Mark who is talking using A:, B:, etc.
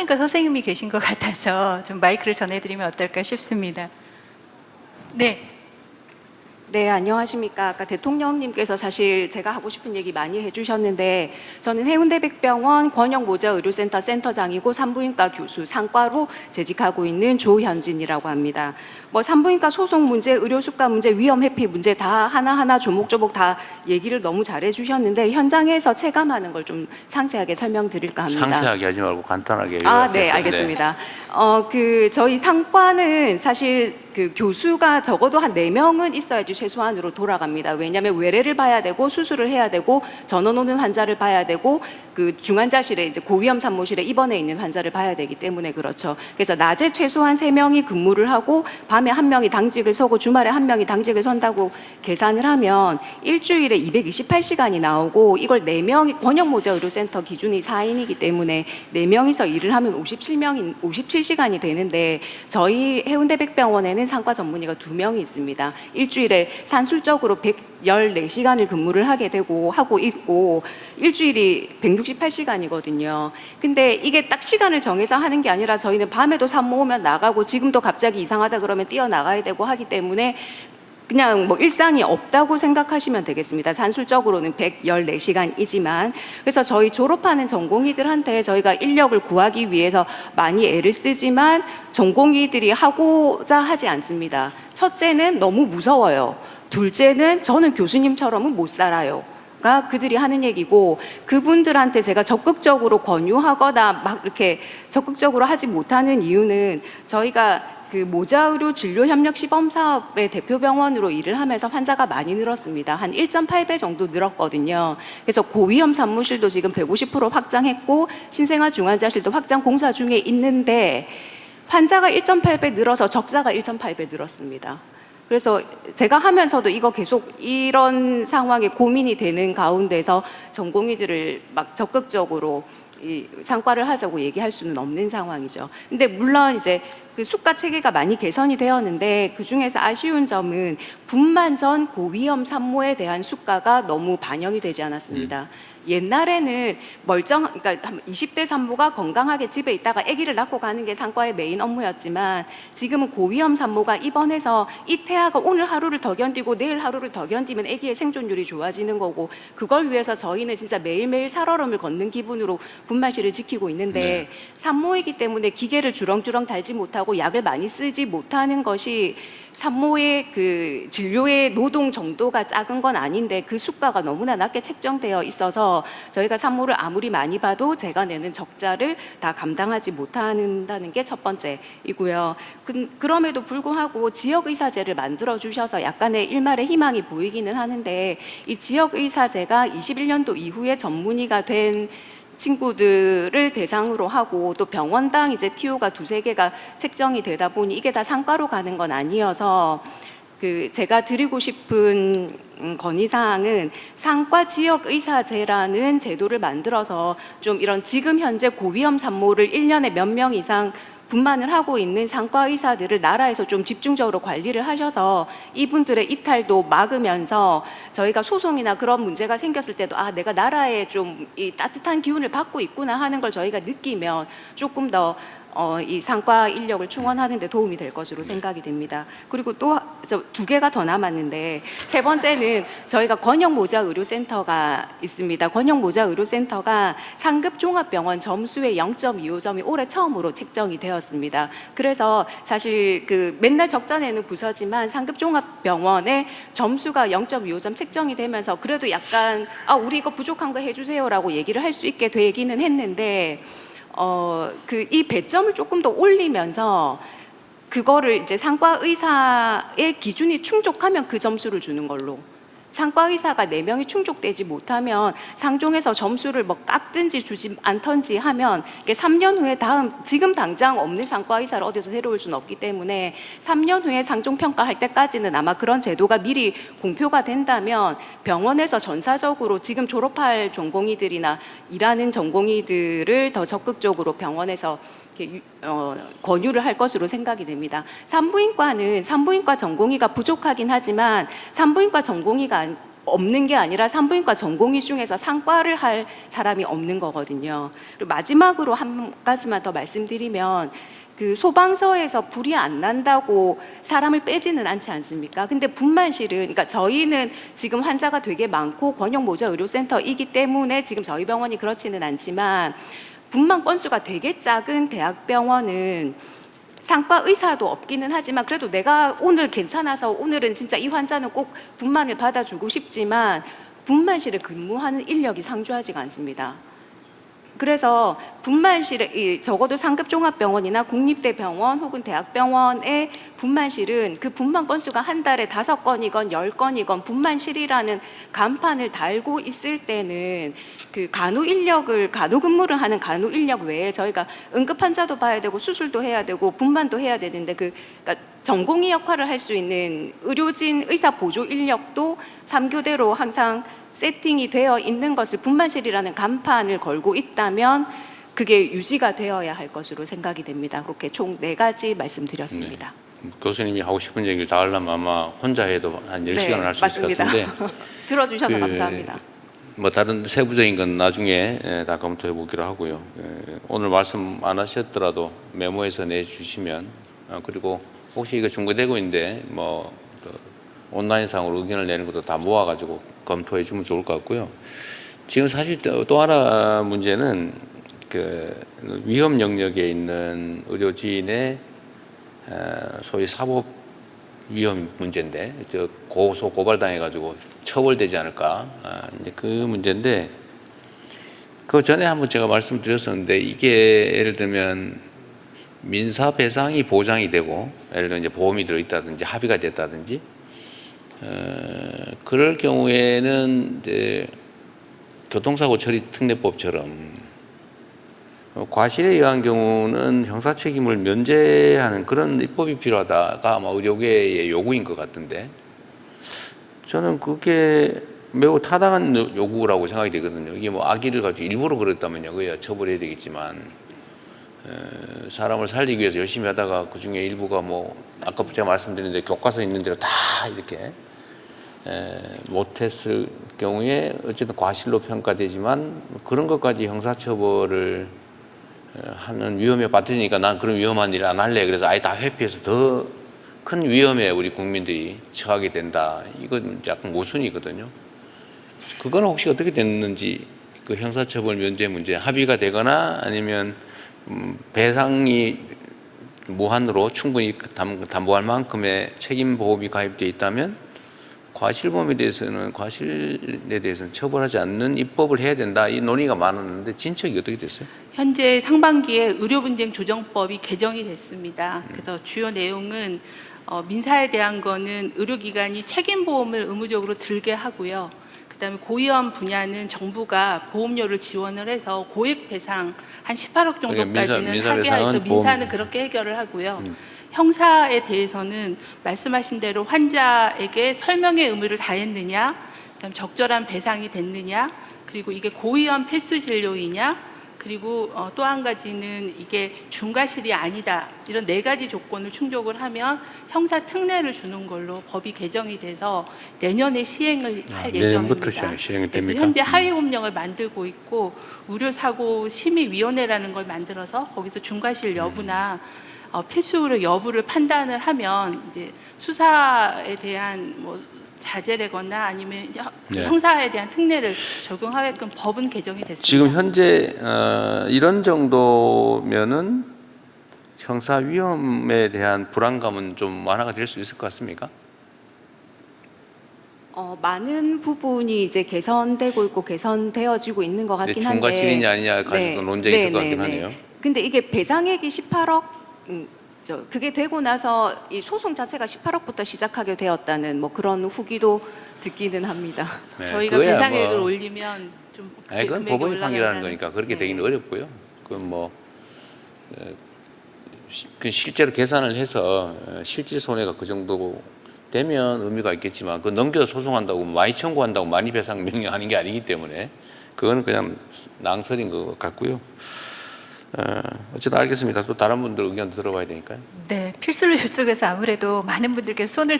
A: 산부인과 선생님이 계신 것 같아서 좀 마이크를 전해드리면 어떨까 싶습니다. 네.
B: 네, 안녕하십니까. 아까 대통령님께서 사실 제가 하고 싶은 얘기 많이 해주셨는데, 저는 해운대백병원 권역모자의료센터 센터장이고 산부인과 교수, 상과로 재직하고 있는 조현진이라고 합니다. 뭐 산부인과 소송 문제, 의료수가 문제, 위험 회피 문제 다 하나하나 조목조목 다 얘기를 너무 잘해주셨는데, 현장에서 체감하는 걸 좀 상세하게 설명드릴까 합니다.
C: 상세하게 하지 말고 간단하게.
B: 네, 알겠습니다. 저희 상과는 사실 그 교수가 적어도 한 4명은 있어야지 최소한으로 돌아갑니다. 왜냐하면 외래를 봐야 되고 수술을 해야 되고 전원 오는 환자를 봐야 되고 그 중환자실에 이제 고위험 산모실에 입원해 있는 환자를 봐야 되기 때문에 그렇죠. 그래서 낮에 최소한 3명이 근무를 하고 밤에 1명이 당직을 서고 주말에 1명이 당직을 선다고 계산을 하면 일주일에 228시간이 나오고 이걸 4명이 권역모자의료센터 기준이 4인이기 때문에 4명이서 일을 하면 57시간이 되는데 저희 해운대백병원에는 상과 전문의가 2명이 있습니다. 일주일에 산술적으로 114시간을 근무를 하고 있고 일주일이 168시간이거든요. 근데 이게 딱 시간을 정해서 하는 게 아니라 저희는 밤에도 산모 오면 나가고 지금도 갑자기 이상하다 그러면 뛰어나가야 되고 하기 때문에 그냥 뭐 일상이 없다고 생각하시면 되겠습니다. 산술적으로는 114시간이지만 그래서 저희 졸업하는 전공의들한테 저희가 인력을 구하기 위해서 많이 애를 쓰지만 전공의들이 하고자 하지 않습니다. 첫째는 너무 무서워요. 둘째는 저는 교수님처럼은 못 살아요. 가 그들이 하는 얘기고 그분들한테 제가 적극적으로 권유하거나 막 이렇게 적극적으로 하지 못하는 이유는 저희가 그 모자의료 진료협력시범사업의 대표병원으로 일을 하면서 환자가 많이 늘었습니다. 한 1.8배 정도 늘었거든요. 그래서 고위험 산모실도 지금 150% 확장했고 신생아 중환자실도 확장 공사 중에 있는데 환자가 1.8배 늘어서 적자가 1.8배 늘었습니다. 그래서 제가 하면서도 이거 계속 이런 상황에 고민이 되는 가운데서 전공의들을 막 적극적으로 이 상과를 하자고 얘기할 수는 없는 상황이죠. 근데 물론 이제 그 수가 체계가 많이 개선이 되었는데 그 중에서 아쉬운 점은 분만 전 고위험 산모에 대한 수가가 너무 반영이 되지 않았습니다. 옛날에는 그러니까 20대 산모가 건강하게 집에 있다가 아기를 낳고 가는 게 상과의 메인 업무였지만 지금은 고위험 산모가 입원해서 이 태아가 오늘 하루를 더 견디고 내일 하루를 더 견디면 아기의 생존율이 좋아지는 거고 그걸 위해서 저희는 진짜 매일매일 살얼음을 걷는 기분으로 분만실을 지키고 있는데 산모이기 때문에 기계를 주렁주렁 달지 못하고 약을 많이 쓰지 못하는 것이 산모의 그 진료의 노동 정도가 작은 건 아닌데 그 수가가 너무나 낮게 책정되어 있어서 저희가 산모를 아무리 많이 봐도 제가 내는 적자를 다 감당하지 못한다는 게 첫 번째이고요. 그럼에도 불구하고 지역의사제를 만들어 주셔서 약간의 일말의 희망이 보이기는 하는데 이 지역의사제가 21년도 이후에 전문의가 된 친구들을 대상으로 하고 또 병원당 이제 TO가 2-3개가 책정이 되다 보니 이게 다 상과로 가는 건 아니어서 그 제가 드리고 싶은 건의사항은 상과 지역의사제라는 제도를 만들어서 좀 이런 지금 현재 고위험 산모를 1년에 몇 명 이상 분만을 하고 있는 상과 의사들을 나라에서 좀 집중적으로 관리를 하셔서 이분들의 이탈도 막으면서 저희가 소송이나 그런 문제가 생겼을 때도 내가 나라에 좀 이 따뜻한 기운을 받고 있구나 하는 걸 저희가 느끼면 조금 더 이 상과 인력을 충원하는 데 도움이 될 것으로 생각이 됩니다. 그리고 또 2개가 더 남았는데 세 번째는 저희가 권역모자의료센터가 있습니다. 권역모자의료센터가 상급 종합병원 점수의 0.25점이 올해 처음으로 책정이 되었습니다. 그래서 사실 그 맨날 적자 내는 부서지만 상급 종합병원의 점수가 0.25점 책정이 되면서 그래도 약간 우리 이거 부족한 거 해주세요라고 얘기를 할 수 있게 되기는 했는데 이 배점을 조금 더 올리면서 그거를 이제 상과 의사의 기준이 충족하면 그 점수를 주는 걸로 상과 의사가 4명이 충족되지 못하면 상종에서 점수를 뭐 깎든지 주지 않던지 하면 이게 3년 후에 지금 당장 없는 상과 의사를 어디서 데려올 수는 없기 때문에 3년 후에 상종 평가할 때까지는 아마 그런 제도가 미리 공표가 된다면 병원에서 전사적으로 지금 졸업할 전공의들이나 일하는 전공의들을 더 적극적으로 병원에서 권유를 할 것으로 생각이 됩니다. 산부인과 전공의가 부족하긴 하지만 산부인과 전공의가 없는 게 아니라 산부인과 전공의 중에서 상과를 할 사람이 없는 거거든요. 그리고 마지막으로 한 가지만 더 말씀드리면 그 소방서에서 불이 안 난다고 사람을 빼지는 않지 않습니까? 근데 분만실은, 그러니까 저희는 지금 환자가 되게 많고 권역 모자 의료센터이기 때문에 지금 저희 병원이 그렇지는 않지만 분만 건수가 되게 작은 대학병원은 상과 의사도 없기는 하지만 그래도 내가 오늘 괜찮아서 오늘은 진짜 이 환자는 꼭 분만을 받아주고 싶지만 분만실에 근무하는 인력이 상주하지가 않습니다. 그래서 분만실에 적어도 상급 종합병원이나 국립대병원 혹은 대학병원의 분만실은 그 분만 건수가 한 달에 5건이건 10건이건 분만실이라는 간판을 달고 있을 때는 그 간호 근무를 하는 간호 인력 외에 저희가 응급 환자도 봐야 되고 수술도 해야 되고 분만도 해야 되는데 그러니까 전공의 역할을 할 수 있는 의료진 의사 보조 인력도 3교대로 항상 세팅이 되어 있는 것을 분만실이라는 간판을 걸고 있다면 그게 유지가 되어야 할 것으로 생각이 됩니다. 그렇게 총 4가지 말씀드렸습니다.
C: 네. 교수님이 하고 싶은 얘기를 다 하려면 아마 혼자 해도 한 10시간을 할 수 있을 것 같은데
B: 들어주셔서 감사합니다.
C: 뭐 다른 세부적인 건 나중에 다 검토해 보기로 하고요. 오늘 말씀 안 하셨더라도 메모해서 내주시면 그리고 혹시 이거 중계되고 있는데 뭐 온라인상으로 의견을 내는 것도 다 모아가지고 검토해 주면 좋을 것 같고요. 지금 사실 또 하나 문제는 그 위험 영역에 있는 의료진의 소위 사법 위험 문제인데 고소 고발당해가지고 처벌되지 않을까 이제 그 문제인데 그 전에 한번 제가 말씀드렸었는데 이게 예를 들면 민사 배상이 보장이 되고 예를 들면 이제 보험이 들어있다든지 합의가 됐다든지 그럴 경우에는 이제 교통사고 처리 특례법처럼 과실에 의한 경우는 형사 책임을 면제하는 그런 입법이 필요하다가 아마 의료계의 요구인 것 같은데 저는 그게 매우 타당한 요구라고 생각이 되거든요. 이게 뭐 악의를 가지고 일부러 그랬다면요, 그야 처벌해야 되겠지만 사람을 살리기 위해서 열심히 하다가 그 중에 일부가 뭐 아까 제가 말씀드렸는데 교과서 있는 대로 다 이렇게 못했을 경우에 어쨌든 과실로 평가되지만 그런 것까지 형사처벌을 하는 위험에 빠뜨리니까 난 그런 위험한 일을 안 할래. 그래서 아예 다 회피해서 더 큰 위험에 우리 국민들이 처하게 된다. 이건 약간 모순이거든요. 그건 혹시 어떻게 됐는지 그 형사처벌 면제 문제 합의가 되거나 아니면 배상이 무한으로 충분히 담보할 만큼의 책임 보험이 가입되어 있다면 과실에 대해서는 처벌하지 않는 입법을 해야 된다. 이 논의가 많았는데 진척이 어떻게 됐어요?
A: 현재 상반기에 의료분쟁 조정법이 개정이 됐습니다. 그래서 주요 내용은 민사에 대한 거는 의료기관이 책임보험을 의무적으로 들게 하고요. 그다음에 고위험 분야는 정부가 보험료를 지원을 해서 고액 배상 한 18억 정도까지는
C: 민사
A: 하게 해서
C: 배상은
A: 민사는 그렇게 해결을 하고요. 형사에 대해서는 말씀하신 대로 환자에게 설명의 의무를 다했느냐, 그다음 적절한 배상이 됐느냐, 그리고 이게 고위험 필수 진료이냐, 그리고 또 한 가지는 이게 중과실이 아니다. 이런 4가지 조건을 충족을 하면 형사 특례를 주는 걸로 법이 개정이 돼서 내년에 시행을 할
C: 내년부터
A: 예정입니다.
C: 시행이
A: 그래서
C: 됩니까?
A: 현재 하위법령을 만들고 있고 의료사고 심의위원회라는 걸 만들어서 거기서 중과실 여부나 필수로 여부를 판단을 하면 이제 수사에 대한 뭐 자제라거나 아니면 형사에 대한 특례를 적용하게끔 법은 개정이 됐습니다.
C: 지금 현재 이런 정도면은 형사 위험에 대한 불안감은 좀 완화가 될 수 있을 것 같습니까?
B: 많은 부분이 이제 개선되고 있고 개선되어지고 있는 것 같긴 한데
C: 중과실이냐 아니냐 가지고 논쟁이 있을 것 같긴 하네요.
B: 근데 이게 배상액이 18억 그게 되고 나서 이 소송 자체가 18억부터 시작하게 되었다는 뭐 그런 후기도 듣기는 합니다.
C: 네,
A: 저희가
C: 그거야
A: 배상액을
C: 뭐,
A: 올리면 좀
C: 그건
A: 금액이
C: 법원이 판결하는
A: 올라가는
C: 거니까 그렇게
A: 네.
C: 되기는 어렵고요. 그건 뭐 실제로 계산을 해서 실질 손해가 그 정도 되면 의미가 있겠지만 그 넘겨 소송한다고 많이 청구한다고 많이 배상 명령하는 게 아니기 때문에 그거는 그냥 낭설인 것 같고요. 어쨌든 알겠습니다. 또 다른 분들 의견도 들어봐야 되니까요.
A: 네, 필수료 쪽에서 아무래도 많은 분들께서 손을